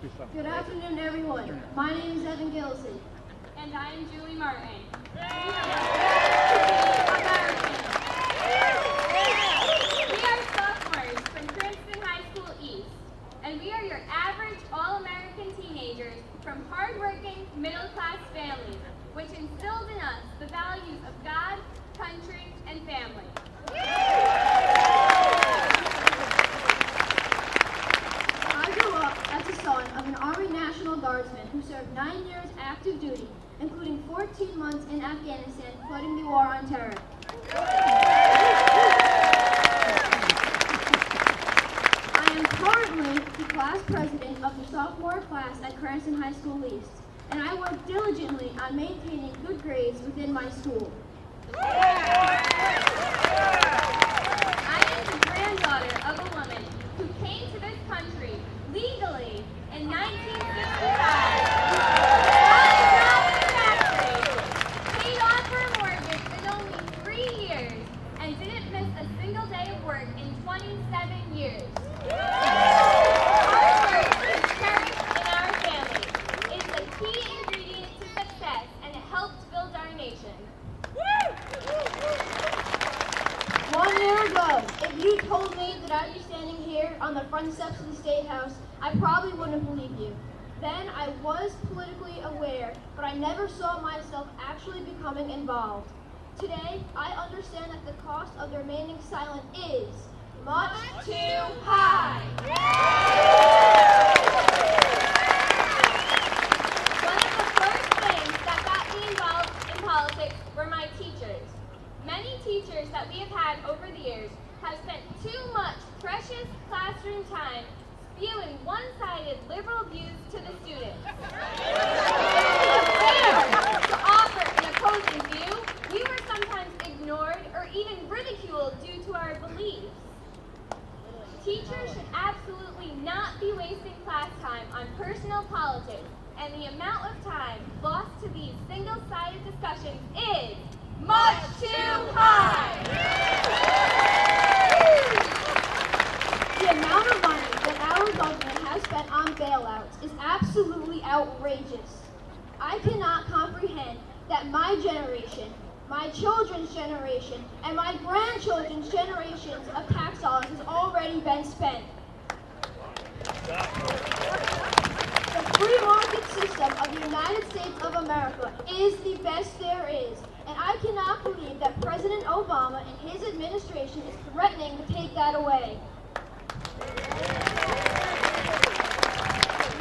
Good afternoon, everyone. My name is Evan Gilsey. And I am Julie Martin. We are sophomores from Princeton High School East, and we are your average all-American teenagers from hardworking, middle-class families, which instilled in us the values of God, country, and family. I grew up as the son of an Army National Guardsman who served 9 years active duty, including 14 months in Afghanistan fighting the war on terror. I am currently the class president of the sophomore class at Cranston High School East, and I work diligently on maintaining good grades within my school. I am the granddaughter of a woman who came to this country legally in 1965. Paid off her mortgage in only 3 years and didn't miss a single day of work in 27 years. Hard work is cherished in our family. It is a key ingredient to success, and it helps build our nation. 1 year ago, if you told me that I'd be standing here on the front steps of the State House, I probably wouldn't believe you. Then I was politically aware, but I never saw myself actually becoming involved. Today, I understand that the cost of remaining silent is much too high. One of the first things that got me involved in politics were my teachers. Many teachers that we have had over the years have spent too much precious classroom time spewing one-sided liberal views to the students. To offer an opposing view, we were sometimes ignored or even ridiculed due to our beliefs. Teachers should absolutely not be wasting class time on personal politics, and the amount of time lost to these single-sided discussions is much too high! The amount of money that our government has spent on bailouts is absolutely outrageous. I cannot comprehend that my generation, my children's generation, and my grandchildren's generations of tax dollars has already been spent. The free market system of the United States of America is the best there is, and I cannot believe that President Obama and his administration is threatening to take that away.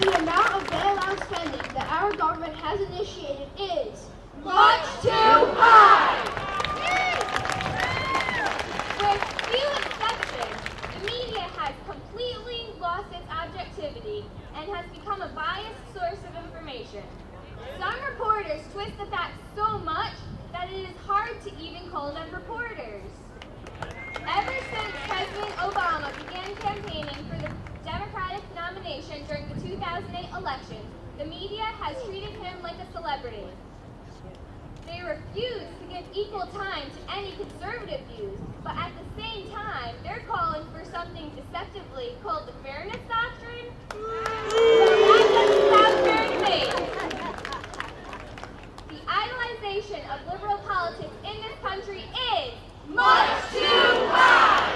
The amount of bailout spending that our government has initiated is much too high! With few exceptions, the media has completely lost its objectivity and has become a biased source of information. Some reporters twist the facts so much that it is hard to even call them reporters. Ever since President Obama began campaigning for the Democratic nomination during the 2008 elections, the media has treated him like a celebrity. They refuse to give equal time to any conservative views, but at the same time, they're calling for something deceptively called the Fairness Doctrine. That doesn't sound fair to me. The idolization of liberal politics in this country is much too high!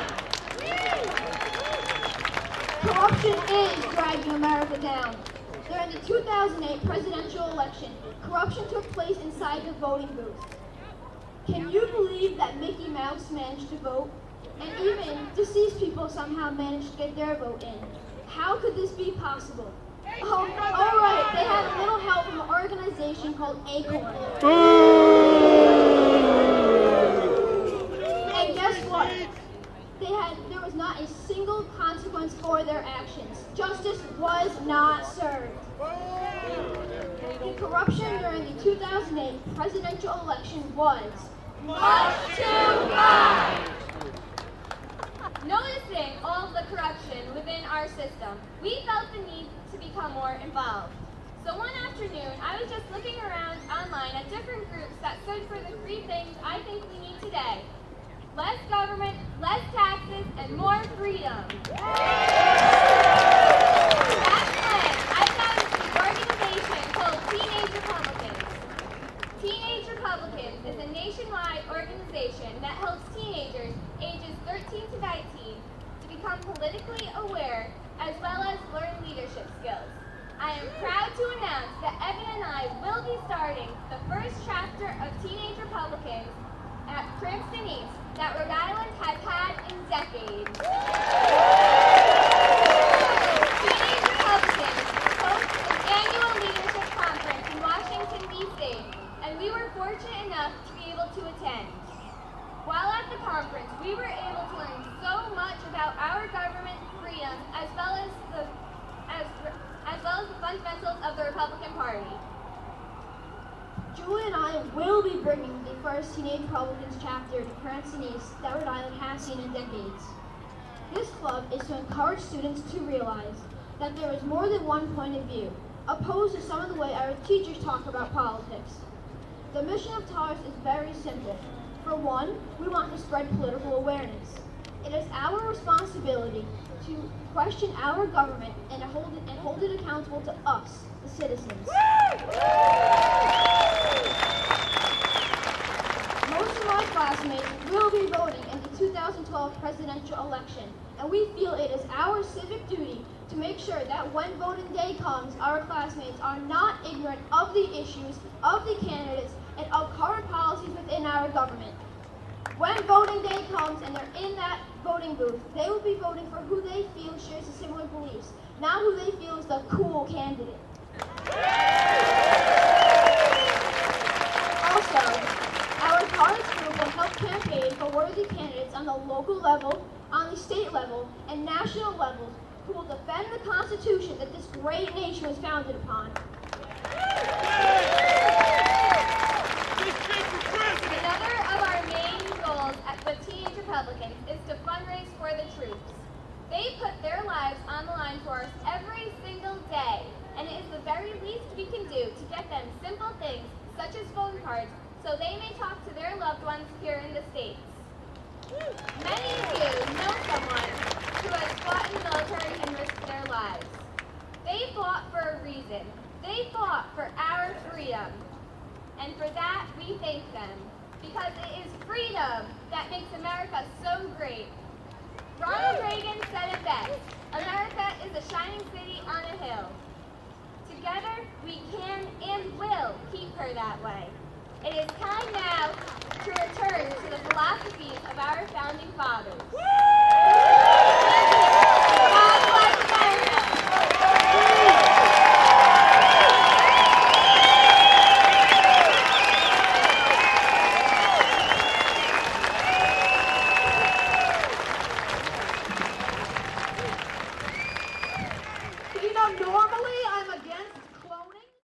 Corruption is dragging America down. During the 2008 presidential election, corruption took place inside the voting booth. Can you believe that Mickey Mouse managed to vote? And even deceased people somehow managed to get their vote in. How could this be possible? Oh, all right, they had a little help from an organization called Acorn. And guess what? There was not a single consequence for their actions. Justice was not served. The corruption during the 2008 presidential election was much too high! Noticing all of the corruption within our system, we felt the need to become more involved. So one afternoon, I was just looking around online at different groups that stood for the 3 things I think we need today: less government, less taxes, and more freedom. That's when I nationwide organization that helps teenagers ages 13 to 19 to become politically aware as well as learn leadership skills. I am proud to announce that Evan and I will be starting the first chapter of Teenage Republicans at Cranston East that Rhode Island has had in decades. Teenage Republicans host an annual leadership conference in Washington, D.C., and we were fortunate enough to be able to attend. While at the conference, we were able to learn so much about our government freedom as well as the fundamentals of the Republican Party. Julie and I will be bringing the first Teenage Republicans chapter to Cranston East that Rhode Island has seen in decades. This club is to encourage students to realize that there is more than one point of view, opposed to some of the way our teachers talk about politics. The mission of TARS is very simple. For one, we want to spread political awareness. It is our responsibility to question our government and hold it accountable to us, the citizens. Most of my classmates will be voting in the 2012 presidential election, and we feel it is our civic duty to make sure that when voting day comes, our classmates are not ignorant of the issues, of the candidates, and of current policies within our government. When voting day comes and they're in that voting booth, they will be voting for who they feel shares the similar beliefs, not who they feel is the cool candidate. Also, our college group will help campaign for worthy candidates on the local level, on the state level, and national levels who will defend the Constitution that this great nation was founded upon. Another of our main goals with Teenage Republicans is to fundraise for the troops. They put their lives on the line for us every single day, and it is the very least we can do to get them simple things such as phone cards so they may talk to their loved ones here in the States. Many of you know someone who has fought in the military and risked their lives. They fought for a reason. They fought for our freedom. And for that, we thank them. Because it is freedom that makes America so great. Ronald Reagan said it best, America is a shining city on a hill. Together, we can and will keep her that way. It is time now to return to the philosophies of our founding fathers.